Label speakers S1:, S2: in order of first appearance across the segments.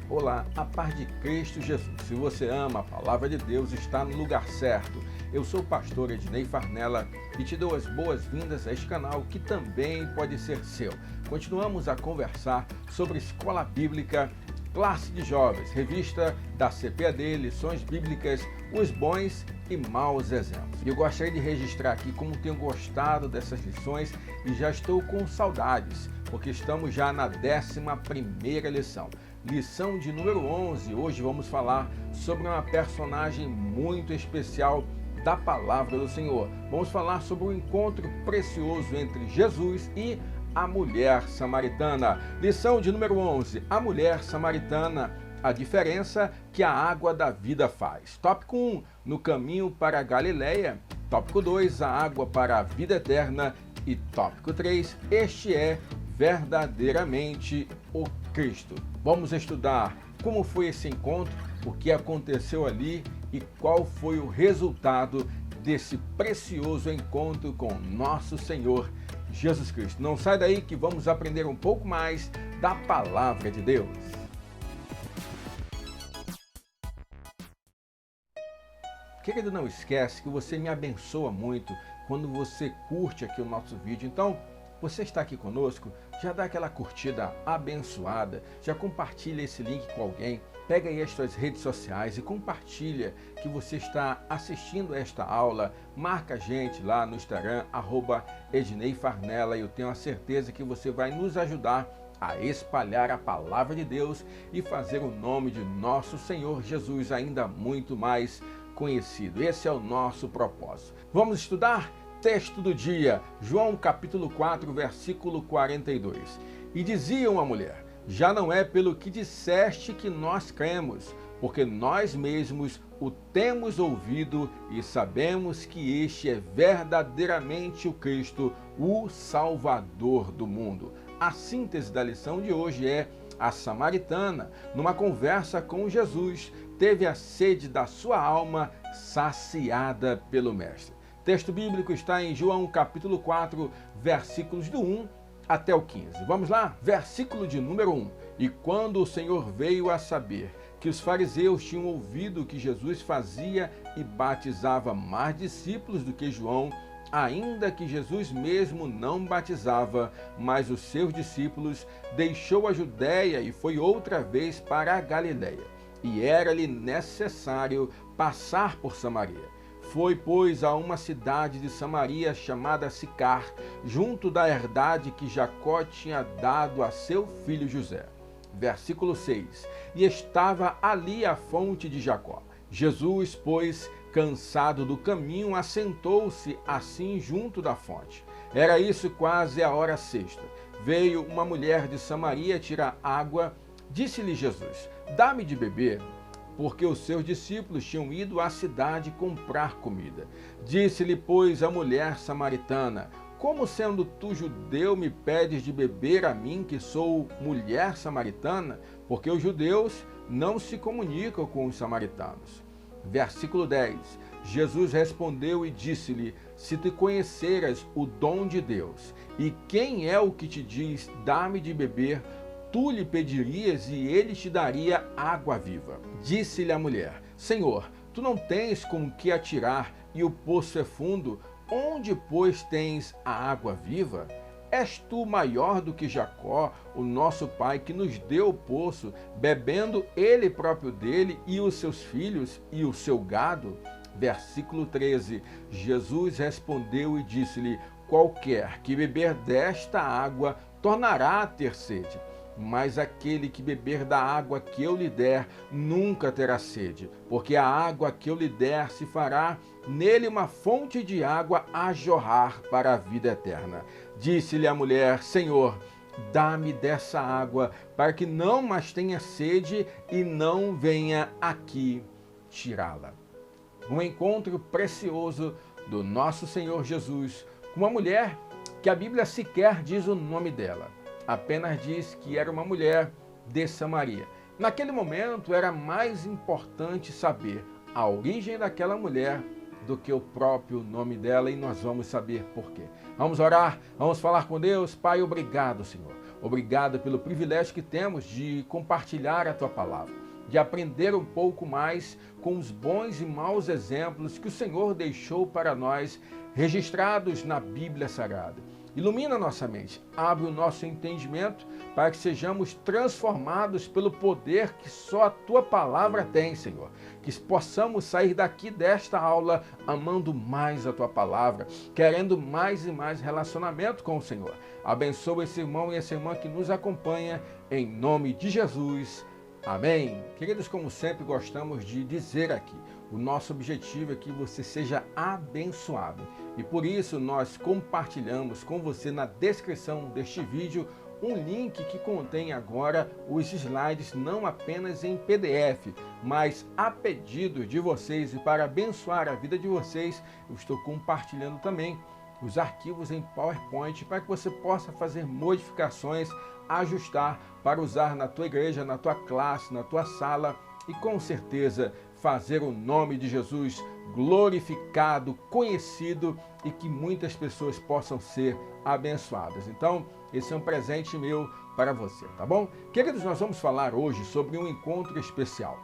S1: Olá, a paz de Cristo Jesus. Se você ama a palavra de Deus, está no lugar certo. Eu sou o pastor Ednei Farnella e te dou as boas-vindas a este canal que também pode ser seu. Continuamos a conversar sobre escola bíblica, classe de jovens, revista da CPAD, lições bíblicas, os bons e maus exemplos. Eu gostaria de registrar aqui como tenho gostado dessas lições e já estou com saudades, porque estamos já na 11ª lição. Lição de número 11, hoje vamos falar sobre uma personagem muito especial da palavra do Senhor. Vamos falar sobre o encontro precioso entre Jesus e a mulher samaritana. Lição de número 11, a mulher samaritana, a diferença que a água da vida faz. Tópico 1, no caminho para a Galileia. Tópico 2, a água para a vida eterna. E tópico 3, este é verdadeiramente o Cristo. Vamos estudar como foi esse encontro, o que aconteceu ali e qual foi o resultado desse precioso encontro com nosso Senhor Jesus Cristo. Não sai daí que vamos aprender um pouco mais da palavra de Deus. Querido, não esquece que você me abençoa muito quando você curte aqui o nosso vídeo. Então, você está aqui conosco, já dá aquela curtida abençoada, já compartilha esse link com alguém, pega aí as suas redes sociais e compartilha que você está assistindo a esta aula, marca a gente lá no Instagram, @EdneiFarnella, e eu tenho a certeza que você vai nos ajudar a espalhar a palavra de Deus e fazer o nome de nosso Senhor Jesus ainda muito mais conhecido. Esse é o nosso propósito. Vamos estudar? Texto do dia, João capítulo 4, versículo 42. E dizia uma mulher: já não é pelo que disseste que nós cremos, porque nós mesmos o temos ouvido e sabemos que este é verdadeiramente o Cristo, o Salvador do mundo. A síntese da lição de hoje é: a samaritana, numa conversa com Jesus, teve a sede da sua alma saciada pelo Mestre. O texto bíblico está em João capítulo 4, versículos do 1 até o 15. Vamos lá? Versículo de número 1. E quando o Senhor veio a saber que os fariseus tinham ouvido que Jesus fazia e batizava mais discípulos do que João, ainda que Jesus mesmo não batizava, mas os seus discípulos, deixou a Judéia e foi outra vez para a Galileia. E era-lhe necessário passar por Samaria. Foi, pois, a uma cidade de Samaria chamada Sicar, junto da herdade que Jacó tinha dado a seu filho José. Versículo 6. E estava ali a fonte de Jacó. Jesus, pois, cansado do caminho, assentou-se assim junto da fonte. Era isso quase a hora sexta. Veio uma mulher de Samaria tirar água. Disse-lhe Jesus: dá-me de beber, porque os seus discípulos tinham ido à cidade comprar comida. Disse-lhe, pois, a mulher samaritana: como sendo tu judeu me pedes de beber a mim, que sou mulher samaritana? Porque os judeus não se comunicam com os samaritanos. Versículo 10. Jesus respondeu e disse-lhe: se te conheceras o dom de Deus, e quem é o que te diz, dá-me de beber, tu lhe pedirias e ele te daria água viva. Disse-lhe a mulher: Senhor, tu não tens com que atirar e o poço é fundo. Onde, pois, tens a água viva? És tu maior do que Jacó, o nosso pai, que nos deu o poço, bebendo ele próprio dele e os seus filhos e o seu gado? Versículo 13. Jesus respondeu e disse-lhe: qualquer que beber desta água tornará a ter sede. Mas aquele que beber da água que eu lhe der nunca terá sede, porque a água que eu lhe der se fará nele uma fonte de água a jorrar para a vida eterna. Disse-lhe a mulher: Senhor, dá-me dessa água, para que não mais tenha sede e não venha aqui tirá-la. Um encontro precioso do nosso Senhor Jesus com uma mulher que a Bíblia sequer diz o nome dela. Apenas diz que era uma mulher de Samaria. Naquele momento era mais importante saber a origem daquela mulher do que o próprio nome dela, e nós vamos saber por quê. Vamos orar, vamos falar com Deus. Pai, obrigado, Senhor. Obrigado pelo privilégio que temos de compartilhar a tua palavra, de aprender um pouco mais com os bons e maus exemplos que o Senhor deixou para nós, registrados na Bíblia Sagrada. Ilumina nossa mente, abre o nosso entendimento para que sejamos transformados pelo poder que só a tua palavra tem, Senhor. Que possamos sair daqui desta aula amando mais a tua palavra, querendo mais e mais relacionamento com o Senhor. Abençoa esse irmão e essa irmã que nos acompanha, em nome de Jesus. Amém. Queridos, como sempre gostamos de dizer aqui, o nosso objetivo é que você seja abençoado. E por isso nós compartilhamos com você na descrição deste vídeo um link que contém agora os slides não apenas em PDF, mas a pedido de vocês e para abençoar a vida de vocês, eu estou compartilhando também os arquivos em PowerPoint para que você possa fazer modificações, ajustar para usar na tua igreja, na tua classe, na tua sala e com certeza fazer o nome de Jesus glorificado, conhecido e que muitas pessoas possam ser abençoadas. Então, esse é um presente meu para você, tá bom? Queridos, nós vamos falar hoje sobre um encontro especial.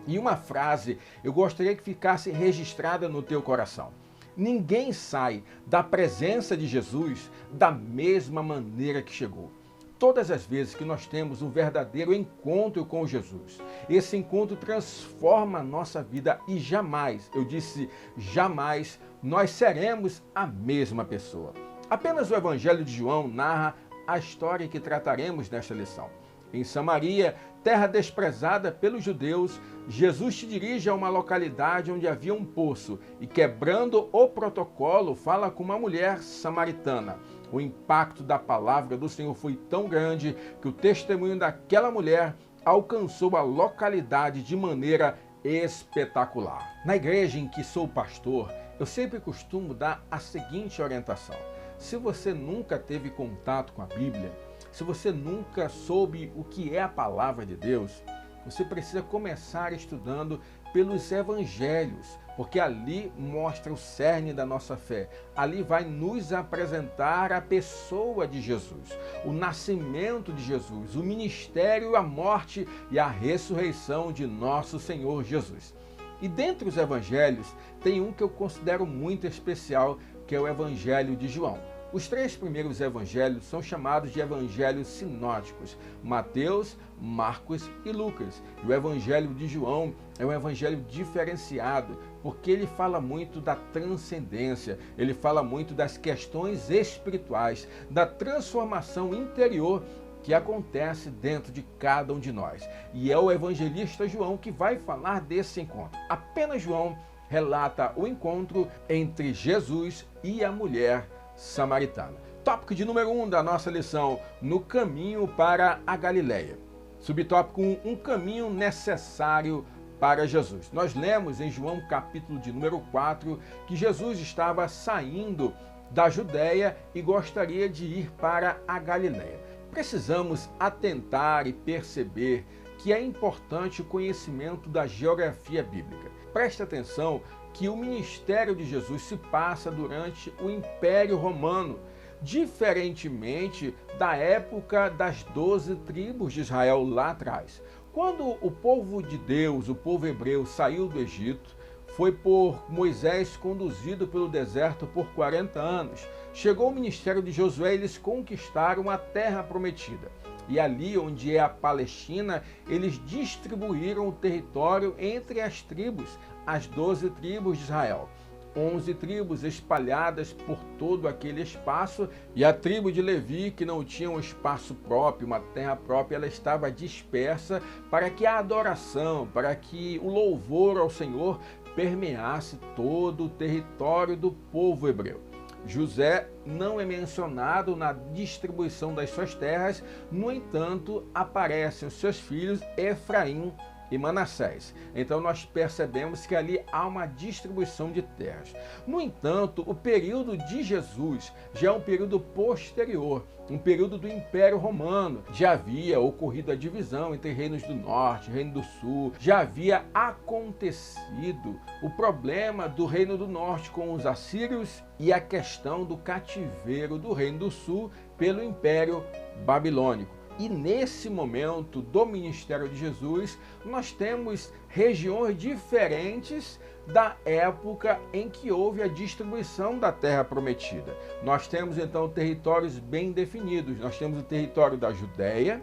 S1: E uma frase eu gostaria que ficasse registrada no teu coração. Ninguém sai da presença de Jesus da mesma maneira que chegou. Todas as vezes que nós temos um verdadeiro encontro com Jesus, esse encontro transforma a nossa vida e jamais, eu disse jamais, nós seremos a mesma pessoa. Apenas o Evangelho de João narra a história que trataremos nesta lição. Em Samaria, terra desprezada pelos judeus, Jesus se dirige a uma localidade onde havia um poço e, quebrando o protocolo, fala com uma mulher samaritana. O impacto da palavra do Senhor foi tão grande que o testemunho daquela mulher alcançou a localidade de maneira espetacular. Na igreja em que sou pastor, eu sempre costumo dar a seguinte orientação. Se você nunca teve contato com a Bíblia, se você nunca soube o que é a palavra de Deus, você precisa começar estudando pelos evangelhos, porque ali mostra o cerne da nossa fé. Ali vai nos apresentar a pessoa de Jesus, o nascimento de Jesus, o ministério, a morte e a ressurreição de nosso Senhor Jesus. E dentre os evangelhos, tem um que eu considero muito especial, que é o Evangelho de João. Os 3 primeiros evangelhos são chamados de evangelhos sinóticos: Mateus, Marcos e Lucas. E o Evangelho de João é um evangelho diferenciado, porque ele fala muito da transcendência, ele fala muito das questões espirituais, da transformação interior que acontece dentro de cada um de nós. E é o evangelista João que vai falar desse encontro. Apenas João relata o encontro entre Jesus e a mulher samaritana. Tópico de número 1 da nossa lição: no caminho para a Galileia. Subtópico 1, um caminho necessário para Jesus. Nós lemos em João capítulo de número 4 que Jesus estava saindo da Judéia e gostaria de ir para a Galileia. Precisamos atentar e perceber que é importante o conhecimento da geografia bíblica. Preste atenção que o ministério de Jesus se passa durante o Império Romano, diferentemente da época das 12 tribos de Israel lá atrás. Quando o povo de Deus, o povo hebreu, saiu do Egito, foi por Moisés conduzido pelo deserto por 40 anos. Chegou o ministério de Josué e eles conquistaram a terra prometida. E ali onde é a Palestina, eles distribuíram o território entre as tribos, as 12 tribos de Israel. 11 tribos espalhadas por todo aquele espaço, e a tribo de Levi, que não tinha um espaço próprio, uma terra própria, ela estava dispersa para que a adoração, para que o louvor ao Senhor permeasse todo o território do povo hebreu. José não é mencionado na distribuição das suas terras, no entanto, aparecem os seus filhos Efraim e Manassés. Então nós percebemos que ali há uma distribuição de terras. No entanto, o período de Jesus já é um período posterior, um período do Império Romano. Já havia ocorrido a divisão entre reinos do norte e reino do sul, já havia acontecido o problema do reino do norte com os assírios e a questão do cativeiro do reino do sul pelo Império Babilônico. E nesse momento do ministério de Jesus, nós temos regiões diferentes da época em que houve a distribuição da terra prometida. Nós temos então territórios bem definidos. Nós temos o território da Judéia,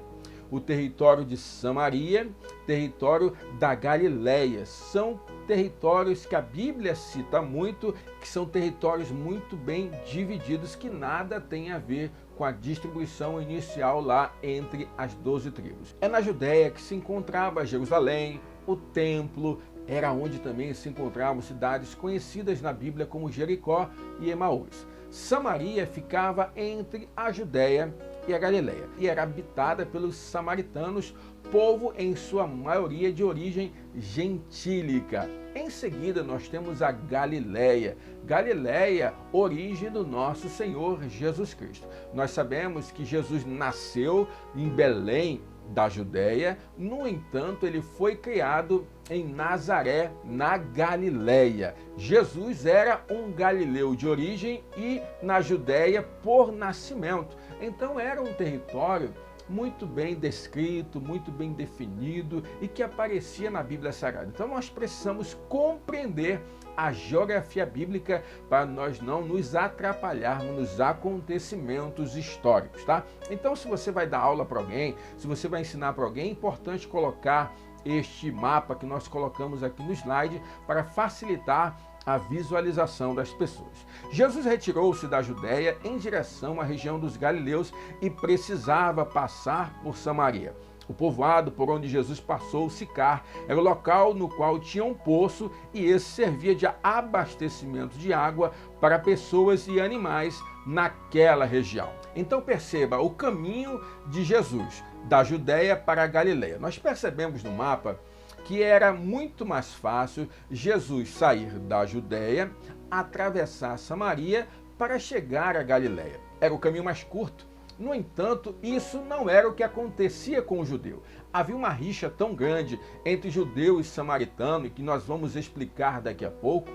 S1: o território de Samaria, território da Galileia. São territórios que a Bíblia cita muito, que são territórios muito bem divididos, que nada tem a ver com a distribuição inicial lá entre as 12 tribos. É na Judéia que se encontrava Jerusalém, o templo, era onde também se encontravam cidades conhecidas na Bíblia como Jericó e Emaús. Samaria ficava entre a Judéia e a Galileia e era habitada pelos samaritanos, povo em sua maioria de origem gentílica. Em seguida nós temos a Galileia. Galileia, origem do nosso Senhor Jesus Cristo. Nós sabemos que Jesus nasceu em Belém da Judéia, no entanto, ele foi criado em Nazaré, na Galileia. Jesus era um galileu de origem e na Judéia por nascimento. Então era um território muito bem descrito, muito bem definido e que aparecia na Bíblia Sagrada. Então nós precisamos compreender a geografia bíblica para nós não nos atrapalharmos nos acontecimentos históricos, tá? Então se você vai dar aula para alguém, se você vai ensinar para alguém, é importante colocar este mapa que nós colocamos aqui no slide para facilitar a visualização das pessoas. Jesus retirou-se da Judéia em direção à região dos Galileus e precisava passar por Samaria. O povoado por onde Jesus passou, Sicar, era o local no qual tinha um poço e esse servia de abastecimento de água para pessoas e animais naquela região. Então perceba o caminho de Jesus da Judéia para a Galileia. Nós percebemos no mapa que era muito mais fácil Jesus sair da Judéia, atravessar Samaria para chegar à Galileia. Era o caminho mais curto. No entanto, isso não era o que acontecia com o judeu. Havia uma rixa tão grande entre judeu e samaritano, que nós vamos explicar daqui a pouco,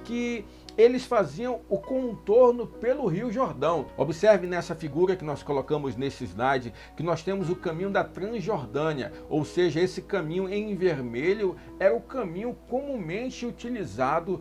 S1: que eles faziam o contorno pelo Rio Jordão. Observe nessa figura que nós colocamos nesse slide, que nós temos o caminho da Transjordânia, ou seja, esse caminho em vermelho era o caminho comumente utilizado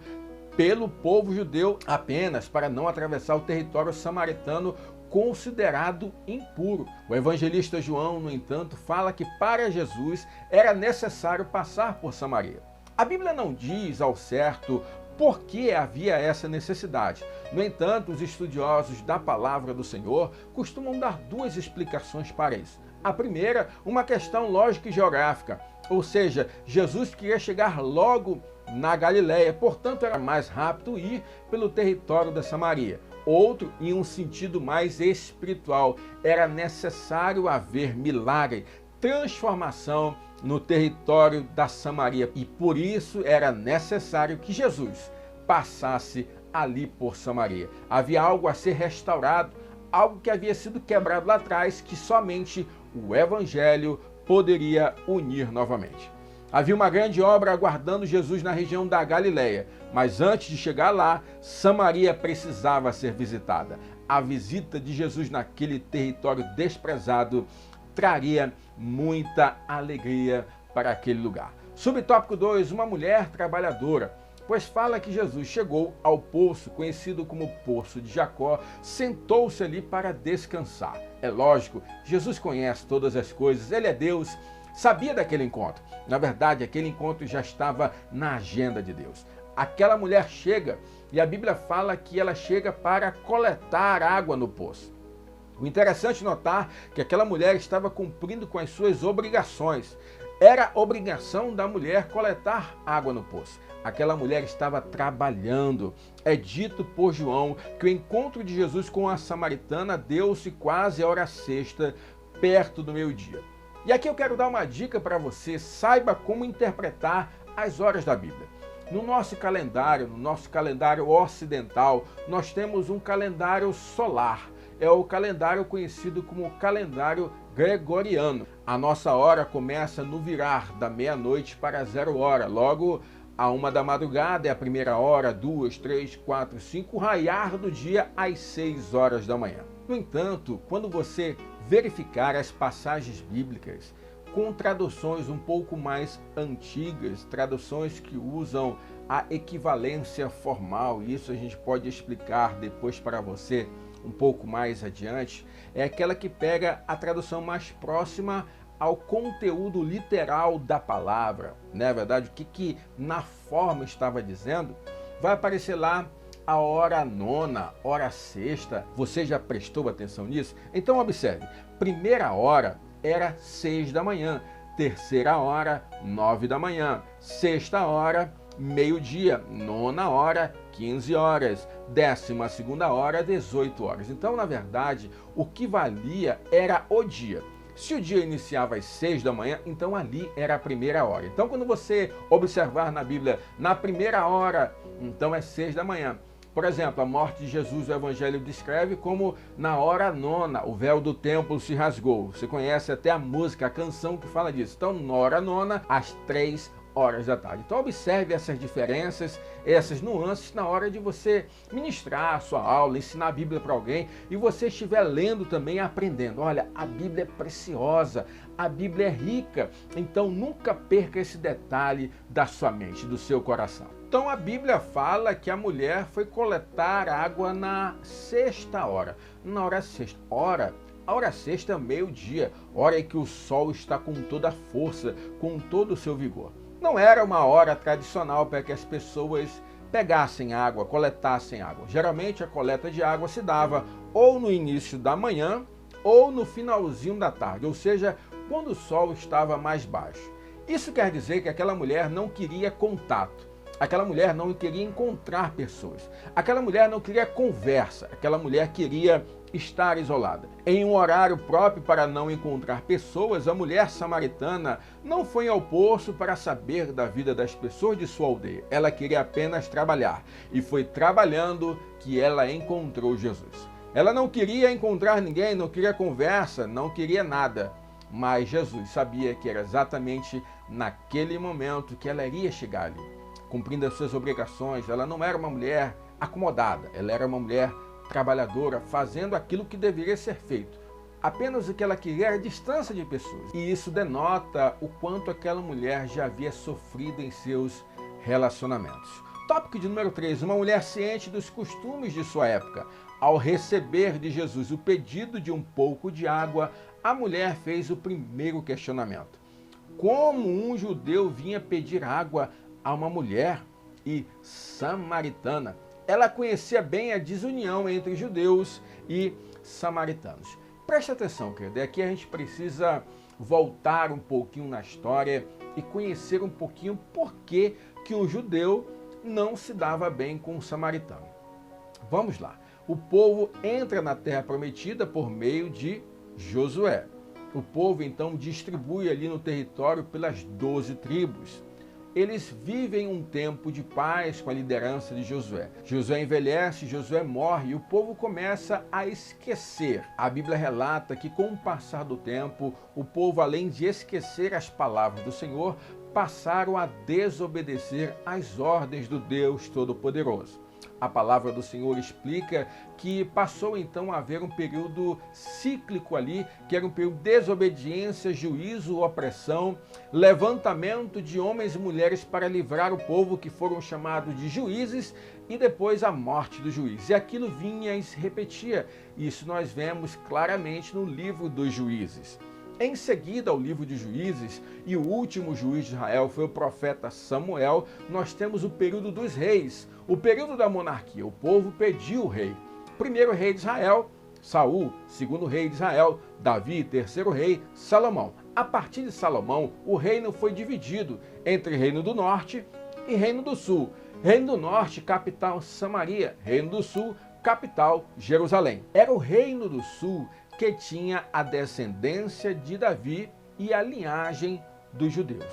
S1: pelo povo judeu apenas para não atravessar o território samaritano considerado impuro. O evangelista João, no entanto, fala que para Jesus era necessário passar por Samaria. A Bíblia não diz ao certo por que havia essa necessidade. No entanto, os estudiosos da palavra do Senhor costumam dar duas explicações para isso. A primeira, uma questão lógica e geográfica, ou seja, Jesus queria chegar logo na Galileia, portanto era mais rápido ir pelo território da Samaria. Outro, em um sentido mais espiritual, era necessário haver milagre, transformação no território da Samaria e por isso era necessário que Jesus passasse ali por Samaria. Havia algo a ser restaurado, algo que havia sido quebrado lá atrás, que somente o Evangelho poderia unir novamente. Havia uma grande obra aguardando Jesus na região da Galileia, mas antes de chegar lá, Samaria precisava ser visitada. A visita de Jesus naquele território desprezado traria muita alegria para aquele lugar. Subtópico 2, uma mulher trabalhadora, pois fala que Jesus chegou ao poço, conhecido como Poço de Jacó, sentou-se ali para descansar. É lógico, Jesus conhece todas as coisas, ele é Deus, sabia daquele encontro. Na verdade, aquele encontro já estava na agenda de Deus. Aquela mulher chega e a Bíblia fala que ela chega para coletar água no poço. O interessante é notar que aquela mulher estava cumprindo com as suas obrigações. Era obrigação da mulher coletar água no poço. Aquela mulher estava trabalhando. É dito por João que o encontro de Jesus com a samaritana deu-se quase à hora sexta, perto do meio-dia. E aqui eu quero dar uma dica para você, saiba como interpretar as horas da Bíblia. No nosso calendário ocidental, nós temos um calendário solar. É o calendário conhecido como calendário gregoriano. A nossa hora começa no virar da meia-noite para 0 hora. Logo, a 1 da madrugada é a primeira hora, 2, 3, 4, 5, raiar do dia às 6 horas da manhã. No entanto, quando você verificar as passagens bíblicas com traduções um pouco mais antigas, traduções que usam a equivalência formal, e isso a gente pode explicar depois para você um pouco mais adiante, é aquela que pega a tradução mais próxima ao conteúdo literal da palavra, não é verdade? O que na forma estava dizendo, vai aparecer lá a hora nona, hora sexta. Você já prestou atenção nisso? Então observe, primeira hora era 6 da manhã, terceira hora, 9 da manhã, sexta hora, meio-dia, nona hora, 15 horas, 12ª hora, 18 horas. Então, na verdade, o que valia era o dia. Se o dia iniciava às 6 da manhã, então ali era a primeira hora. Então, quando você observar na Bíblia, na primeira hora, então é 6 da manhã. Por exemplo, a morte de Jesus, o Evangelho descreve como na hora nona, o véu do templo se rasgou. Você conhece até a música, a canção que fala disso. Então, na hora nona, às 3 horas da tarde. Então, observe essas diferenças, essas nuances na hora de você ministrar a sua aula, ensinar a Bíblia para alguém e você estiver lendo também e aprendendo. Olha, a Bíblia é preciosa, a Bíblia é rica, então nunca perca esse detalhe da sua mente, do seu coração. Então a Bíblia fala que a mulher foi coletar água na sexta hora. Na hora sexta. A hora sexta é meio-dia, hora em que o sol está com toda a força, com todo o seu vigor. Não era uma hora tradicional para que as pessoas pegassem água, coletassem água. Geralmente a coleta de água se dava ou no início da manhã ou no finalzinho da tarde, ou seja, quando o sol estava mais baixo. Isso quer dizer que aquela mulher não queria contato. Aquela mulher não queria encontrar pessoas. Aquela mulher não queria conversa. Aquela mulher queria estar isolada. Em um horário próprio para não encontrar pessoas, a mulher samaritana não foi ao poço para saber da vida das pessoas de sua aldeia. Ela queria apenas trabalhar. E foi trabalhando que ela encontrou Jesus. Ela não queria encontrar ninguém, não queria conversa, não queria nada. Mas Jesus sabia que era exatamente naquele momento que ela iria chegar ali, cumprindo as suas obrigações. Ela não era uma mulher acomodada, ela era uma mulher trabalhadora, fazendo aquilo que deveria ser feito. Apenas o que ela queria era distância de pessoas. E isso denota o quanto aquela mulher já havia sofrido em seus relacionamentos. Tópico de número 3, uma mulher ciente dos costumes de sua época. Ao receber de Jesus o pedido de um pouco de água, a mulher fez o primeiro questionamento. Como um judeu vinha pedir água a uma mulher e samaritana? Ela conhecia bem a desunião entre judeus e samaritanos. Preste atenção, querido, aqui a gente precisa voltar um pouquinho na história e conhecer um pouquinho por que um judeu não se dava bem com um samaritano. Vamos lá. O povo entra na terra prometida por meio de Josué. O povo então distribui ali no território pelas 12 tribos. Eles vivem um tempo de paz com a liderança de Josué. Josué envelhece, Josué morre e o povo começa a esquecer. A Bíblia relata que com o passar do tempo, o povo, além de esquecer as palavras do Senhor, passaram a desobedecer às ordens do Deus Todo-Poderoso. A palavra do Senhor explica que passou então a haver um período cíclico ali, que era um período de desobediência, juízo, opressão, levantamento de homens e mulheres para livrar o povo, que foram chamados de juízes, e depois a morte do juiz. E aquilo vinha e se repetia. Isso nós vemos claramente no livro dos Juízes. Em seguida ao livro de Juízes, e o último juiz de Israel foi o profeta Samuel, nós temos o período dos reis, o período da monarquia. O povo pediu o rei. Primeiro rei de Israel, Saul. Segundo rei de Israel, Davi. Terceiro rei, Salomão. A partir de Salomão, o reino foi dividido entre Reino do Norte e Reino do Sul. Reino do Norte, capital Samaria. Reino do Sul, capital Jerusalém. Era o Reino do Sul que tinha a descendência de Davi e a linhagem dos judeus.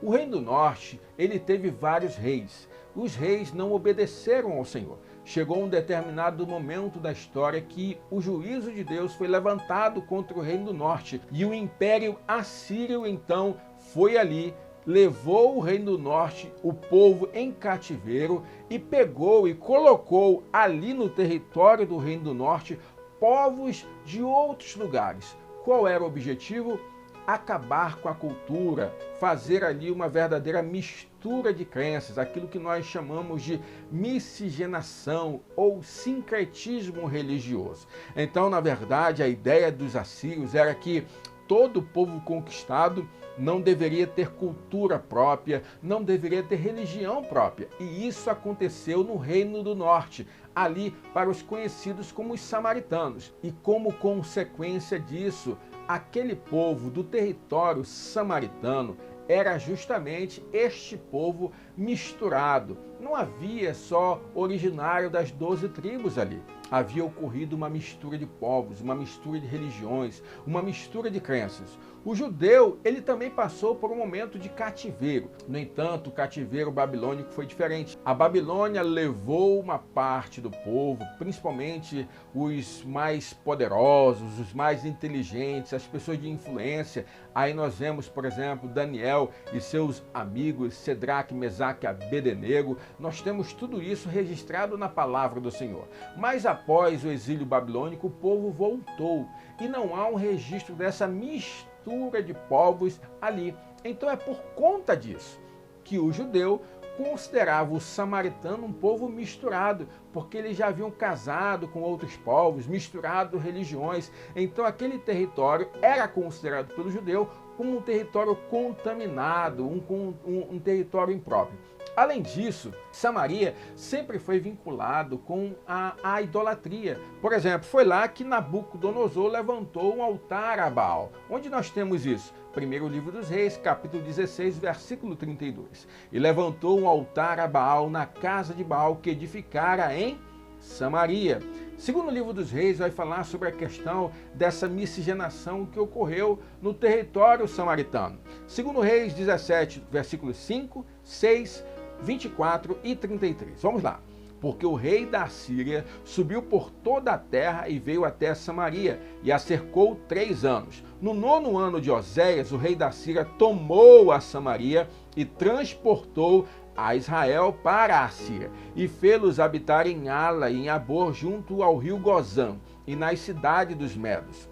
S1: O Reino do Norte, ele teve vários reis. Os reis não obedeceram ao Senhor. Chegou um determinado momento da história que o juízo de Deus foi levantado contra o Reino do Norte. E o Império Assírio, então, foi ali, levou o Reino do Norte, o povo em cativeiro, e pegou e colocou ali no território do Reino do Norte povos de outros lugares. Qual era o objetivo? Acabar com a cultura, fazer ali uma verdadeira mistura de crenças, aquilo que nós chamamos de miscigenação ou sincretismo religioso. Então, na verdade, a ideia dos assírios era que todo povo conquistado não deveria ter cultura própria, não deveria ter religião própria. E isso aconteceu no Reino do Norte, ali para os conhecidos como os samaritanos. E como consequência disso, aquele povo do território samaritano era justamente este povo misturado. Não havia só originário das 12 tribos ali. Havia ocorrido uma mistura de povos, uma mistura de religiões, uma mistura de crenças. O judeu, ele também passou por um momento de cativeiro. No entanto, o cativeiro babilônico foi diferente. A Babilônia levou uma parte do povo, principalmente os mais poderosos, os mais inteligentes, as pessoas de influência. Aí nós vemos, por exemplo, Daniel e seus amigos, Sedraque, Mesaque e Abednego. Nós temos tudo isso registrado na palavra do Senhor. Mas após o exílio babilônico, o povo voltou e não há um registro dessa mistura de povos ali. Então é por conta disso que o judeu considerava o samaritano um povo misturado, porque eles já haviam casado com outros povos, misturado religiões. Então aquele território era considerado pelo judeu como um território contaminado, um território impróprio. Além disso, Samaria sempre foi vinculado com a idolatria. Por exemplo, foi lá que Nabucodonosor levantou um altar a Baal. Onde nós temos isso? Primeiro livro dos Reis, capítulo 16, versículo 32. E levantou um altar a Baal na casa de Baal que edificara em Samaria. Segundo livro dos Reis vai falar sobre a questão dessa miscigenação que ocorreu no território samaritano. Segundo Reis 17, versículos 5, 6, 24 e 33. Vamos lá. Porque o rei da Síria subiu por toda a terra e veio até Samaria e a cercou 3 anos. No 9º ano de Oséias, o rei da Síria tomou a Samaria e transportou a Israel para a Síria e fê-los habitar em Ala e em Abor junto ao rio Gozã e nas cidades dos Medos.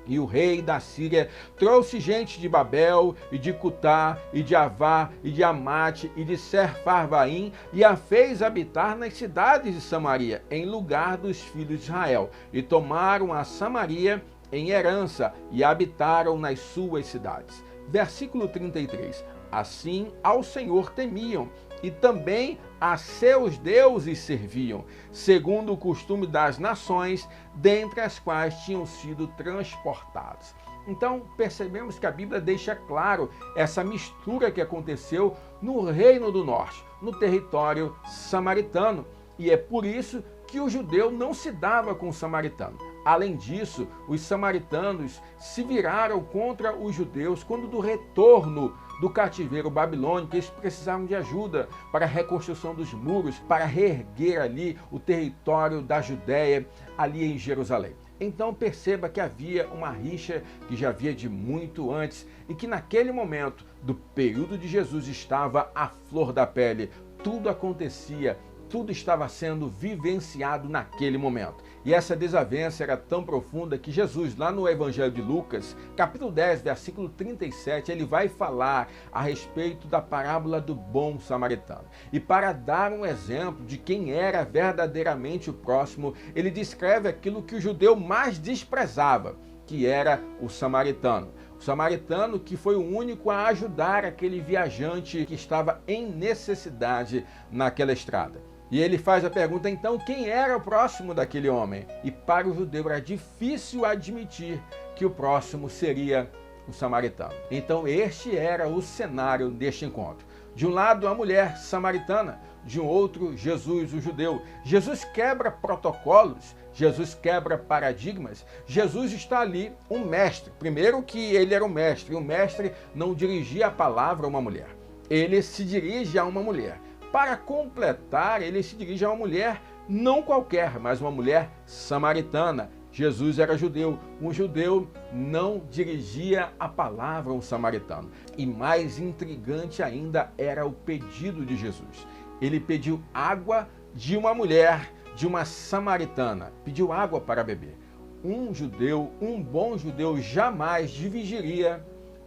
S1: E o rei da Síria trouxe gente de Babel, e de Cutá, e de Avá, e de Amate, e de Serfarvaim, e a fez habitar nas cidades de Samaria, em lugar dos filhos de Israel. E tomaram a Samaria em herança, e habitaram nas suas cidades. Versículo 33. Assim ao Senhor temiam, e também a seus deuses serviam, segundo o costume das nações, dentre as quais tinham sido transportados. Então, percebemos que a Bíblia deixa claro essa mistura que aconteceu no Reino do Norte, no território samaritano. E é por isso que o judeu não se dava com o samaritano. Além disso, os samaritanos se viraram contra os judeus quando do retorno do cativeiro babilônico eles precisavam de ajuda para a reconstrução dos muros, para reerguer ali o território da Judéia, ali em Jerusalém. Então perceba que havia uma rixa que já havia de muito antes e que naquele momento do período de Jesus estava à flor da pele. Tudo acontecia, tudo estava sendo vivenciado naquele momento. E essa desavença era tão profunda que Jesus, lá no Evangelho de Lucas, capítulo 10, versículo 37, ele vai falar a respeito da parábola do bom samaritano. E para dar um exemplo de quem era verdadeiramente o próximo, ele descreve aquilo que o judeu mais desprezava, que era o samaritano. O samaritano que foi o único a ajudar aquele viajante que estava em necessidade naquela estrada. E ele faz a pergunta, então, quem era o próximo daquele homem? E para o judeu era difícil admitir que o próximo seria o samaritano. Então este era o cenário deste encontro. De um lado, a mulher samaritana, de um outro, Jesus, o judeu. Jesus quebra protocolos, Jesus quebra paradigmas. Jesus está ali, um mestre. Primeiro que ele era um mestre, e o mestre não dirigia a palavra a uma mulher. Ele se dirige a uma mulher. Para completar, ele se dirige a uma mulher não qualquer, mas uma mulher samaritana. Jesus era judeu. Um judeu não dirigia a palavra a um samaritano. E mais intrigante ainda era o pedido de Jesus. Ele pediu água de uma mulher, de uma samaritana. Pediu água para beber. Um judeu, um bom judeu, jamais dividiria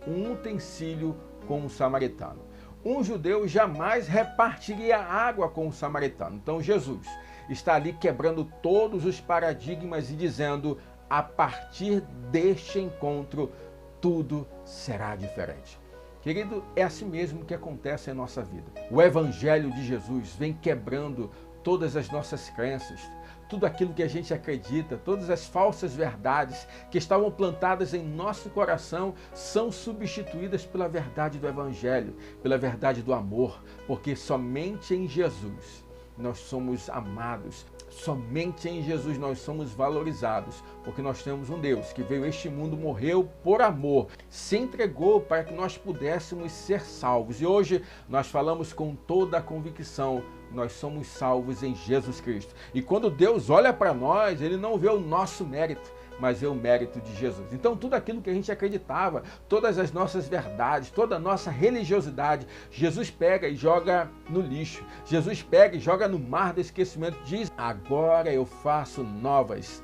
S1: um utensílio com um samaritano. Um judeu jamais repartiria água com um samaritano. Então Jesus está ali quebrando todos os paradigmas e dizendo: a partir deste encontro, tudo será diferente. Querido, é assim mesmo que acontece em nossa vida. O Evangelho de Jesus vem quebrando todas as nossas crenças, tudo aquilo que a gente acredita, todas as falsas verdades que estavam plantadas em nosso coração são substituídas pela verdade do Evangelho, pela verdade do amor, porque somente em Jesus nós somos amados, somente em Jesus nós somos valorizados, porque nós temos um Deus que veio a este mundo, morreu por amor, se entregou para que nós pudéssemos ser salvos. E hoje nós falamos com toda a convicção: nós somos salvos em Jesus Cristo. E quando Deus olha para nós, Ele não vê o nosso mérito, mas é o mérito de Jesus. Então tudo aquilo que a gente acreditava, todas as nossas verdades, toda a nossa religiosidade, Jesus pega e joga no lixo. Jesus pega e joga no mar do esquecimento. Diz: agora eu faço novas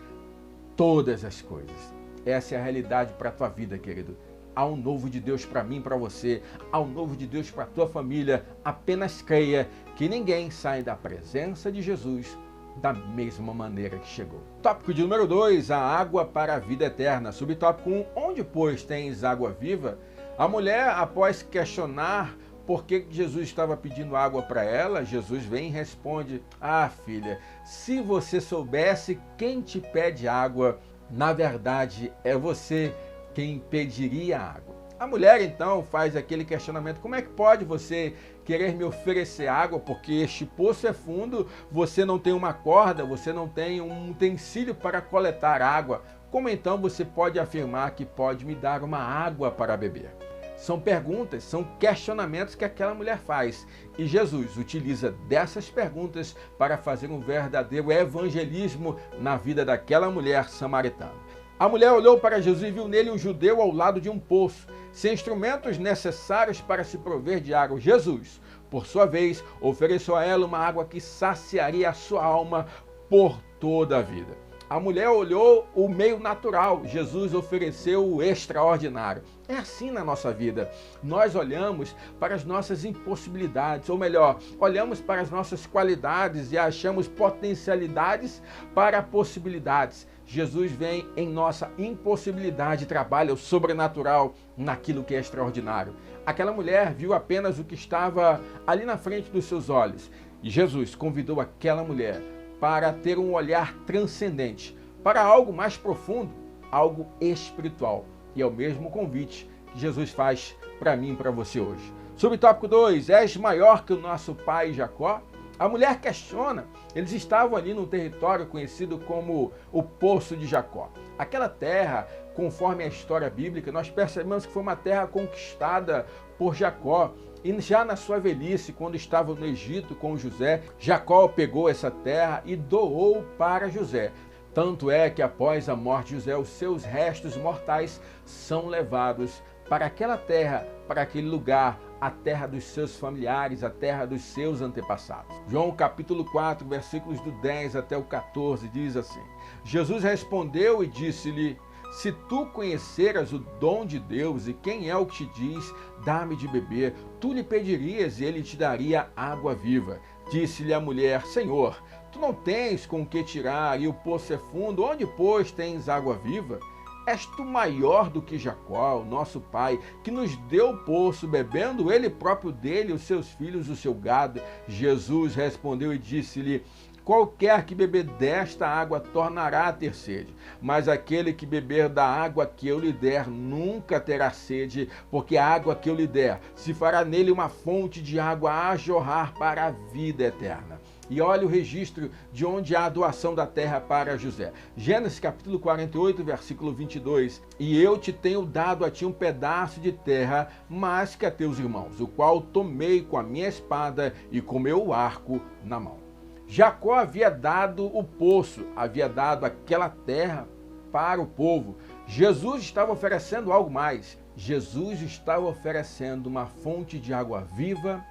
S1: todas as coisas. Essa é a realidade para a tua vida, querido. Há um novo de Deus para mim, para você. Há um novo de Deus para a tua família. Apenas creia que ninguém sai da presença de Jesus da mesma maneira que chegou. Tópico de número 2, a água para a vida eterna. Subtópico 1, onde pois tens água viva? A mulher, após questionar por que Jesus estava pedindo água para ela, Jesus vem e responde: ah, filha, se você soubesse quem te pede água, na verdade é você quem pediria água. A mulher então faz aquele questionamento: como é que pode você querer me oferecer água, porque este poço é fundo, você não tem uma corda, você não tem um utensílio para coletar água. Como então você pode afirmar que pode me dar uma água para beber? São perguntas, são questionamentos que aquela mulher faz. E Jesus utiliza dessas perguntas para fazer um verdadeiro evangelismo na vida daquela mulher samaritana. A mulher olhou para Jesus e viu nele um judeu ao lado de um poço, sem instrumentos necessários para se prover de água. Jesus, por sua vez, ofereceu a ela uma água que saciaria a sua alma por toda a vida. A mulher olhou o meio natural, Jesus ofereceu o extraordinário. É assim na nossa vida. Nós olhamos para as nossas impossibilidades, ou melhor, olhamos para as nossas qualidades e achamos potencialidades para possibilidades. Jesus vem em nossa impossibilidade e trabalha o sobrenatural naquilo que é extraordinário. Aquela mulher viu apenas o que estava ali na frente dos seus olhos. E Jesus convidou aquela mulher para ter um olhar transcendente, para algo mais profundo, algo espiritual. E é o mesmo convite que Jesus faz para mim e para você hoje. Subtópico 2, és maior que o nosso pai Jacó? A mulher questiona. Eles estavam ali num território conhecido como o Poço de Jacó. Aquela terra, conforme a história bíblica, nós percebemos que foi uma terra conquistada por Jacó. E já na sua velhice, quando estava no Egito com José, Jacó pegou essa terra e doou para José. Tanto é que após a morte de José, os seus restos mortais são levados para aquela terra, para aquele lugar, a terra dos seus familiares, a terra dos seus antepassados. João capítulo 4, versículos do 10 até o 14, diz assim: Jesus respondeu e disse-lhe: se tu conheceras o dom de Deus e quem é o que te diz, dá-me de beber, tu lhe pedirias e ele te daria água viva. Disse-lhe a mulher: Senhor, tu não tens com que tirar e o poço é fundo, onde pois tens água viva? És tu maior do que Jacó, o nosso pai, que nos deu o poço, bebendo ele próprio dele, os seus filhos, o seu gado? Jesus respondeu e disse-lhe: qualquer que beber desta água tornará a ter sede, mas aquele que beber da água que eu lhe der nunca terá sede, porque a água que eu lhe der se fará nele uma fonte de água a jorrar para a vida eterna. E olha o registro de onde há a doação da terra para José. Gênesis capítulo 48, versículo 22. E eu te tenho dado a ti um pedaço de terra, mais que a teus irmãos, o qual tomei com a minha espada e com meu arco na mão. Jacó havia dado o poço, havia dado aquela terra para o povo. Jesus estava oferecendo algo mais. Jesus estava oferecendo uma fonte de água viva,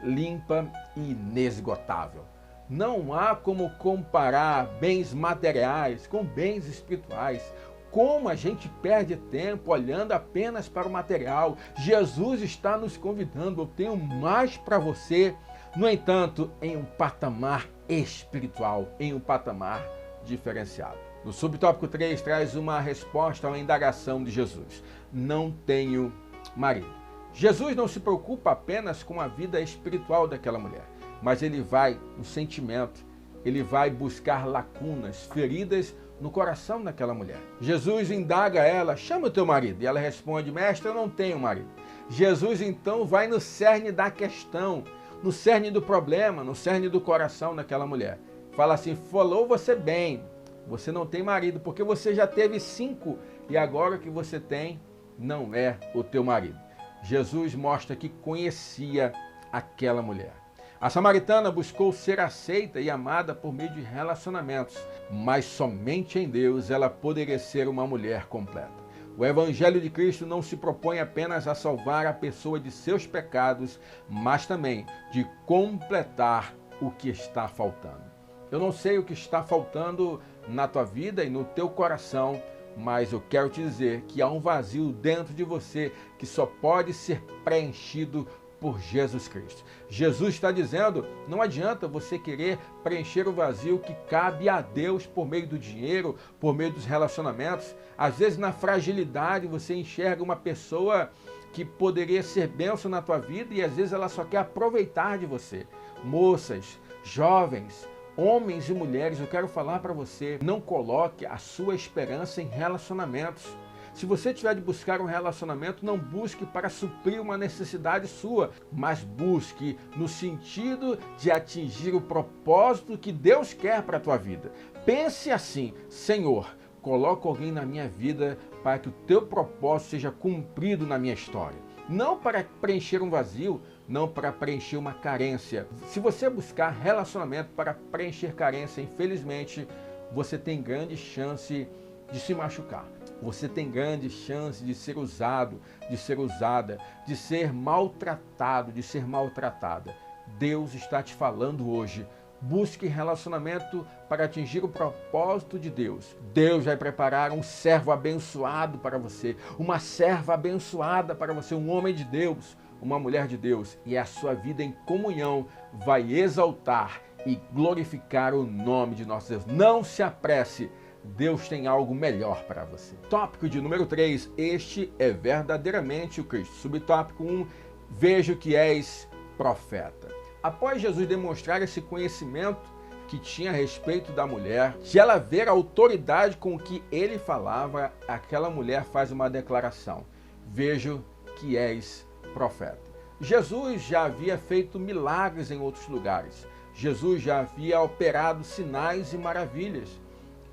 S1: limpa e inesgotável. Não há como comparar bens materiais com bens espirituais. Como a gente perde tempo olhando apenas para o material. Jesus está nos convidando, eu tenho mais para você. No entanto, em um patamar espiritual, em um patamar diferenciado. No subtópico 3 traz uma resposta à indagação de Jesus. Não tenho marido. Jesus não se preocupa apenas com a vida espiritual daquela mulher, mas ele vai no sentimento, ele vai buscar lacunas, feridas no coração daquela mulher. Jesus indaga ela, chama o teu marido, e ela responde, mestre, eu não tenho marido. Jesus então vai no cerne da questão, no cerne do problema, no cerne do coração daquela mulher. Fala assim, falou você bem, você não tem marido, porque você já teve 5 e agora o que você tem não é o teu marido. Jesus mostra que conhecia aquela mulher. A samaritana buscou ser aceita e amada por meio de relacionamentos, mas somente em Deus ela poderia ser uma mulher completa. O Evangelho de Cristo não se propõe apenas a salvar a pessoa de seus pecados, mas também de completar o que está faltando. Eu não sei o que está faltando na tua vida e no teu coração, mas eu quero te dizer que há um vazio dentro de você que só pode ser preenchido por Jesus Cristo. Jesus está dizendo, não adianta você querer preencher o vazio que cabe a Deus por meio do dinheiro, por meio dos relacionamentos. Às vezes na fragilidade você enxerga uma pessoa que poderia ser bênção na tua vida e às vezes ela só quer aproveitar de você. Moças, jovens, homens e mulheres, eu quero falar para você, não coloque a sua esperança em relacionamentos. Se você tiver de buscar um relacionamento, não busque para suprir uma necessidade sua, mas busque no sentido de atingir o propósito que Deus quer para a tua vida. Pense assim, Senhor, coloca alguém na minha vida para que o teu propósito seja cumprido na minha história. Não para preencher um vazio, não para preencher uma carência. Se você buscar relacionamento para preencher carência, infelizmente, você tem grande chance de se machucar. Você tem grande chance de ser usado, de ser usada, de ser maltratado, de ser maltratada. Deus está te falando hoje. Busque relacionamento para atingir o propósito de Deus. Deus vai preparar um servo abençoado para você, uma serva abençoada para você, um homem de Deus, uma mulher de Deus. E a sua vida em comunhão vai exaltar e glorificar o nome de nosso Deus. Não se apresse. Deus tem algo melhor para você. Tópico de número 3, este é verdadeiramente o Cristo. Subtópico 1, vejo que és profeta. Após Jesus demonstrar esse conhecimento que tinha a respeito da mulher, de ela ver a autoridade com que ele falava, aquela mulher faz uma declaração, vejo que és profeta. Jesus já havia feito milagres em outros lugares. Jesus já havia operado sinais e maravilhas.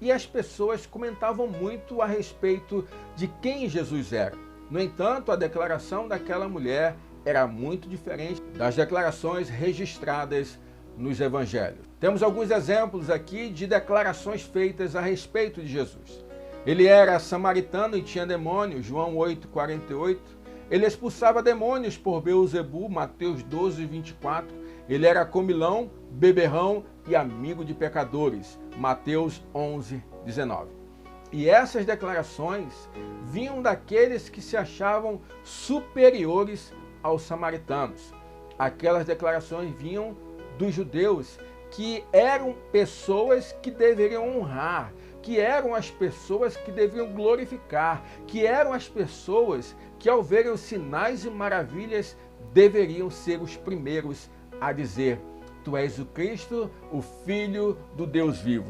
S1: E as pessoas comentavam muito a respeito de quem Jesus era. No entanto, a declaração daquela mulher era muito diferente das declarações registradas nos evangelhos. Temos alguns exemplos aqui de declarações feitas a respeito de Jesus. Ele era samaritano e tinha demônio, João 8,48. Ele expulsava demônios por Beelzebu, Mateus 12,24. Ele era comilão, beberrão e amigo de pecadores, Mateus 11,19. E essas declarações vinham daqueles que se achavam superiores aos samaritanos. Aquelas declarações vinham dos judeus, que eram pessoas que deveriam honrar, que eram as pessoas que deveriam glorificar, que eram as pessoas que, ao verem os sinais e maravilhas, deveriam ser os primeiros a dizer: tu és o Cristo, o Filho do Deus vivo.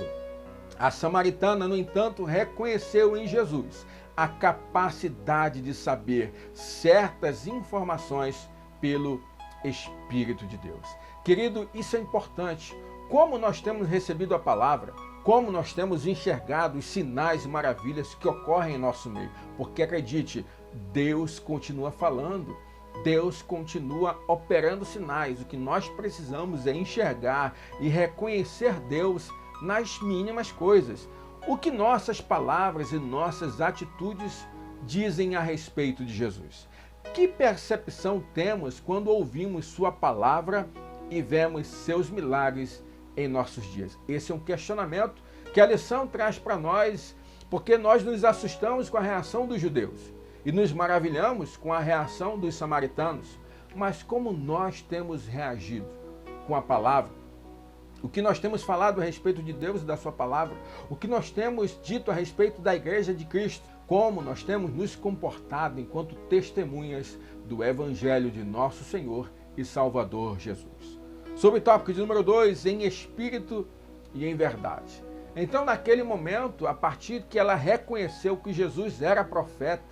S1: A samaritana, no entanto, reconheceu em Jesus a capacidade de saber certas informações pelo Espírito de Deus. Querido, isso é importante. Como nós temos recebido a palavra, como nós temos enxergado os sinais e maravilhas que ocorrem em nosso meio. Porque acredite, Deus continua falando, Deus continua operando sinais. O que nós precisamos é enxergar e reconhecer Deus nas mínimas coisas. O que nossas palavras e nossas atitudes dizem a respeito de Jesus? Que percepção temos quando ouvimos sua palavra e vemos seus milagres em nossos dias? Esse é um questionamento que a lição traz para nós, porque nós nos assustamos com a reação dos judeus e nos maravilhamos com a reação dos samaritanos. Mas como nós temos reagido com a palavra? O que nós temos falado a respeito de Deus e da sua palavra? O que nós temos dito a respeito da Igreja de Cristo? Como nós temos nos comportado enquanto testemunhas do Evangelho de nosso Senhor e Salvador Jesus? Sobre o tópico de número 2, em espírito e em verdade. Então, naquele momento, a partir que ela reconheceu que Jesus era profeta,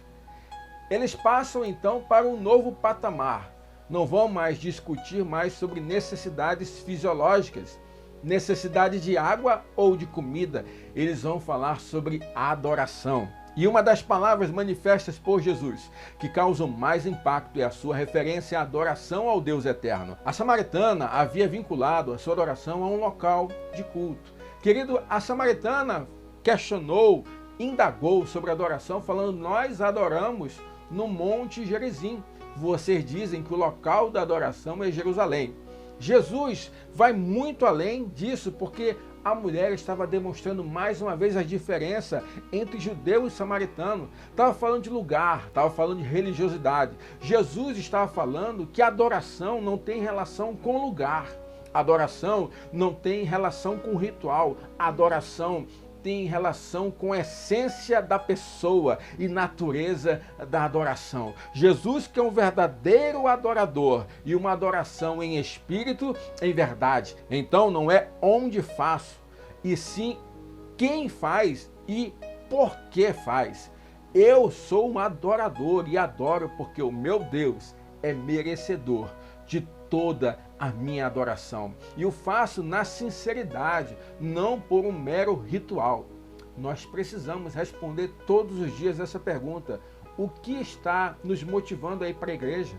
S1: eles passam então para um novo patamar. Não vão mais discutir mais sobre necessidades fisiológicas, necessidade de água ou de comida. Eles vão falar sobre adoração. E uma das palavras manifestas por Jesus que causam mais impacto é a sua referência à adoração ao Deus eterno. A samaritana havia vinculado a sua adoração a um local de culto. Querido, a samaritana questionou, indagou sobre a adoração, falando: nós adoramos no Monte Gerizim. Vocês dizem que o local da adoração é Jerusalém. Jesus vai muito além disso, porque a mulher estava demonstrando mais uma vez a diferença entre judeu e samaritano. Estava falando de lugar, estava falando de religiosidade. Jesus estava falando que a adoração não tem relação com lugar. A adoração não tem relação com ritual. A adoração tem relação com a essência da pessoa e natureza da adoração. Jesus, que é um verdadeiro adorador e uma adoração em espírito, em verdade. Então não é onde faço, e sim quem faz e por que faz. Eu sou um adorador e adoro porque o meu Deus é merecedor de toda a minha adoração. E o faço na sinceridade, não por um mero ritual. Nós precisamos responder todos os dias essa pergunta: o que está nos motivando a ir para a igreja?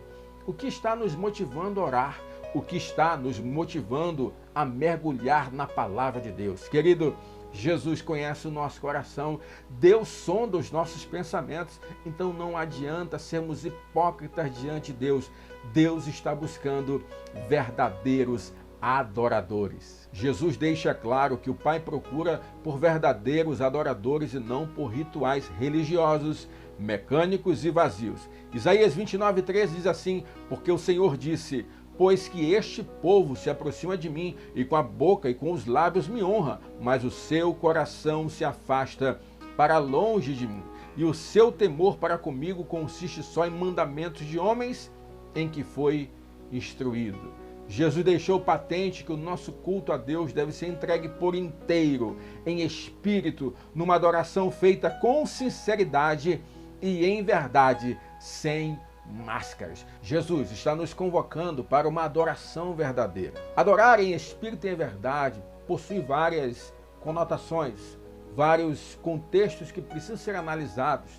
S1: O que está nos motivando a orar? O que está nos motivando a mergulhar na palavra de Deus? Querido, Jesus conhece o nosso coração, Deus sonda os nossos pensamentos, então não adianta sermos hipócritas diante de Deus. Deus está buscando verdadeiros adoradores. Jesus deixa claro que o Pai procura por verdadeiros adoradores e não por rituais religiosos, mecânicos e vazios. Isaías 29:13 diz assim: porque o Senhor disse: pois que este povo se aproxima de mim, e com a boca e com os lábios me honra, mas o seu coração se afasta para longe de mim, e o seu temor para comigo consiste só em mandamentos de homens em que foi instruído. Jesus deixou patente que o nosso culto a Deus deve ser entregue por inteiro, em espírito, numa adoração feita com sinceridade e em verdade, sem máscaras. Jesus está nos convocando para uma adoração verdadeira. Adorar em espírito e em verdade possui várias conotações, vários contextos que precisam ser analisados.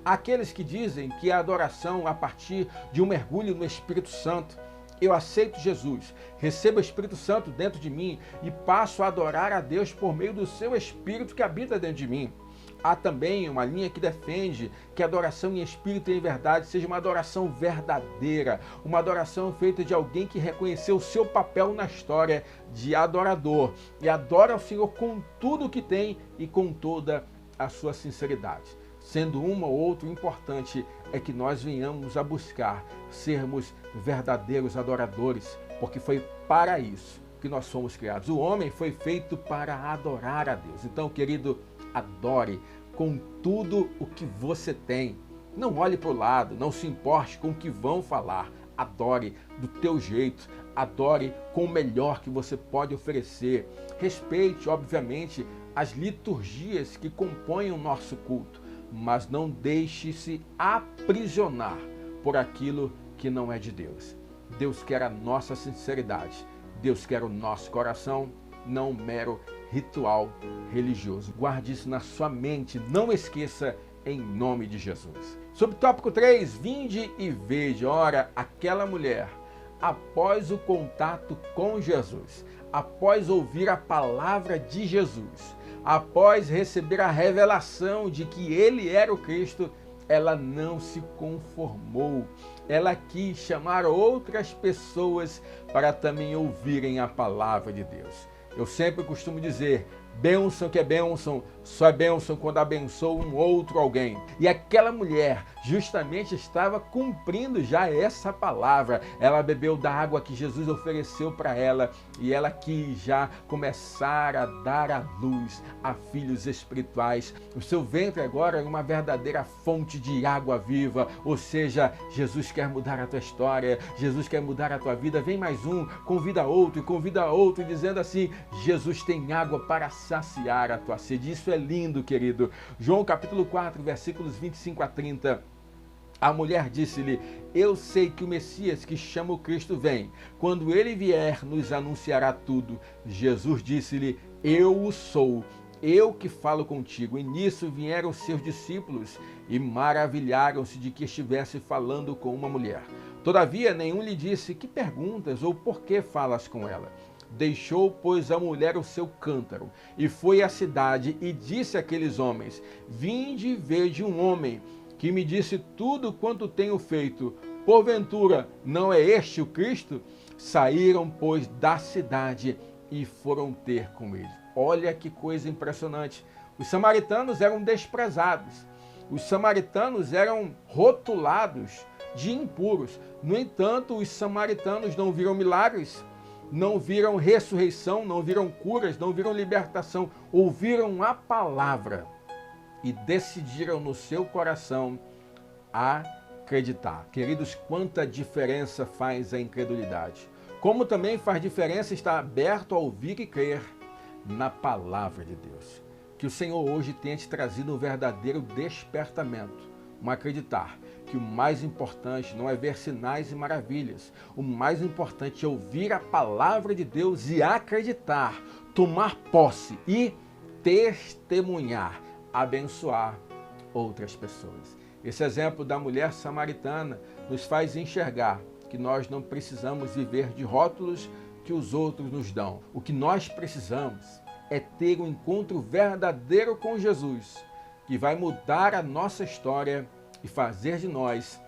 S1: Aqueles que dizem que a adoração a partir de um mergulho no Espírito Santo. Eu aceito Jesus, recebo o Espírito Santo dentro de mim e passo a adorar a Deus por meio do seu Espírito que habita dentro de mim. Há também uma linha que defende que a adoração em espírito e em verdade seja uma adoração verdadeira, uma adoração feita de alguém que reconheceu o seu papel na história de adorador e adora o Senhor com tudo o que tem e com toda a sua sinceridade. Sendo uma ou outra, importante é que nós venhamos a buscar sermos verdadeiros adoradores, porque foi para isso que nós fomos criados. O homem foi feito para adorar a Deus. Então, querido, adore com tudo o que você tem. Não olhe para o lado, não se importe com o que vão falar. Adore do teu jeito, adore com o melhor que você pode oferecer. Respeite, obviamente, as liturgias que compõem o nosso culto, mas não deixe-se aprisionar por aquilo que não é de Deus. Deus quer a nossa sinceridade. Deus quer o nosso coração, não um mero ritual religioso. Guarde isso na sua mente, não esqueça, em nome de Jesus. Sobre o tópico 3, vinde e vede. Ora, aquela mulher, após o contato com Jesus, após ouvir a palavra de Jesus, após receber a revelação de que ele era o Cristo, ela não se conformou. Ela quis chamar outras pessoas para também ouvirem a palavra de Deus. Eu sempre costumo dizer, bênção que é bênção, só é bênção quando abençoa um outro alguém. E aquela mulher justamente estava cumprindo já essa palavra. Ela bebeu da água que Jesus ofereceu para ela e ela quis já começar a dar à luz a filhos espirituais. O seu ventre agora é uma verdadeira fonte de água viva, ou seja, Jesus quer mudar a tua história, Jesus quer mudar a tua vida. Vem mais um, convida outro, dizendo assim, Jesus tem água para saciar a tua sede. Isso é lindo, querido. João capítulo 4, versículos 25 a 30. A mulher disse-lhe, eu sei que o Messias, que chama o Cristo, vem. Quando ele vier, nos anunciará tudo. Jesus disse-lhe, eu o sou, eu que falo contigo. E nisso vieram seus discípulos e maravilharam-se de que estivesse falando com uma mulher. Todavia, nenhum lhe disse, que perguntas ou por que falas com ela? Deixou, pois, a mulher o seu cântaro e foi à cidade e disse àqueles homens, vinde e vede um homem que me disse tudo quanto tenho feito. Porventura, não é este o Cristo? Saíram, pois, da cidade e foram ter com ele. Olha que coisa impressionante. Os samaritanos eram desprezados. Os samaritanos eram rotulados de impuros. No entanto, os samaritanos não viram milagres, não viram ressurreição, não viram curas, não viram libertação. Ouviram a palavra e decidiram no seu coração acreditar. Queridos, quanta diferença faz a incredulidade. Como também faz diferença estar aberto a ouvir e crer na palavra de Deus. Que o Senhor hoje tenha te trazido um verdadeiro despertamento, um acreditar que o mais importante não é ver sinais e maravilhas. O mais importante é ouvir a palavra de Deus e acreditar, tomar posse e testemunhar, abençoar outras pessoas. Esse exemplo da mulher samaritana nos faz enxergar que nós não precisamos viver de rótulos que os outros nos dão. O que nós precisamos é ter um encontro verdadeiro com Jesus, que vai mudar a nossa história e fazer de nós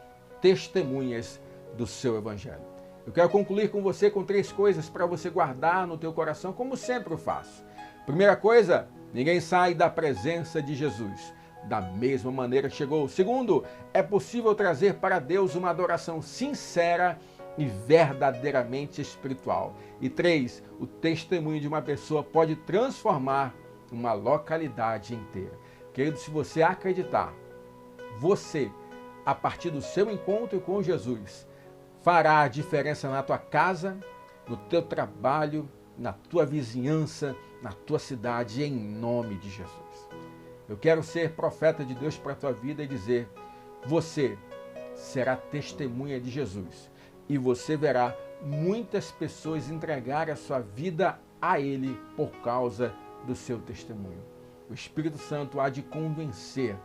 S1: testemunhas do seu evangelho. Eu quero concluir com você com 3 coisas para você guardar no teu coração, como sempre eu faço. Primeira coisa, ninguém sai da presença de Jesus da mesma maneira que chegou. Segundo, é possível trazer para Deus uma adoração sincera e verdadeiramente espiritual. E 3, o testemunho de uma pessoa pode transformar uma localidade inteira. Querido, se você acreditar, você, a partir do seu encontro com Jesus, fará a diferença na tua casa, no teu trabalho, na tua vizinhança, na tua cidade, em nome de Jesus. Eu quero ser profeta de Deus para a tua vida e dizer, você será testemunha de Jesus e você verá muitas pessoas entregar a sua vida a Ele por causa do seu testemunho. O Espírito Santo há de convencer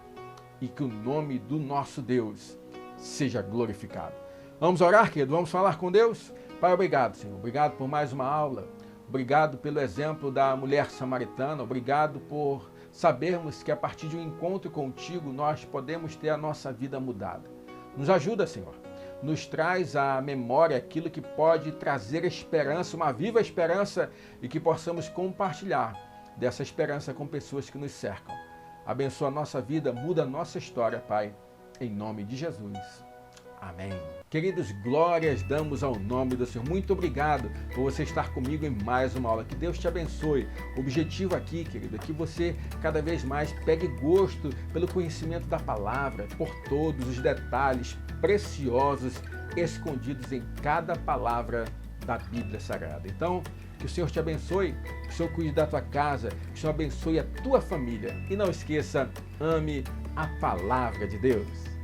S1: e que o nome do nosso Deus seja glorificado. Vamos orar, querido? Vamos falar com Deus? Pai, obrigado, Senhor. Obrigado por mais uma aula. Obrigado pelo exemplo da mulher samaritana. Obrigado por sabermos que a partir de um encontro contigo nós podemos ter a nossa vida mudada. Nos ajuda, Senhor. Nos traz à memória aquilo que pode trazer esperança, uma viva esperança, e que possamos compartilhar dessa esperança com pessoas que nos cercam. Abençoa a nossa vida, muda a nossa história, Pai, em nome de Jesus. Amém. Queridos, glórias damos ao nome do Senhor. Muito obrigado por você estar comigo em mais uma aula. Que Deus te abençoe. O objetivo aqui, querido, é que você cada vez mais pegue gosto pelo conhecimento da palavra, por todos os detalhes preciosos escondidos em cada palavra da Bíblia Sagrada. Então, que o Senhor te abençoe, que o Senhor cuide da tua casa, que o Senhor abençoe a tua família. E não esqueça, ame a palavra de Deus.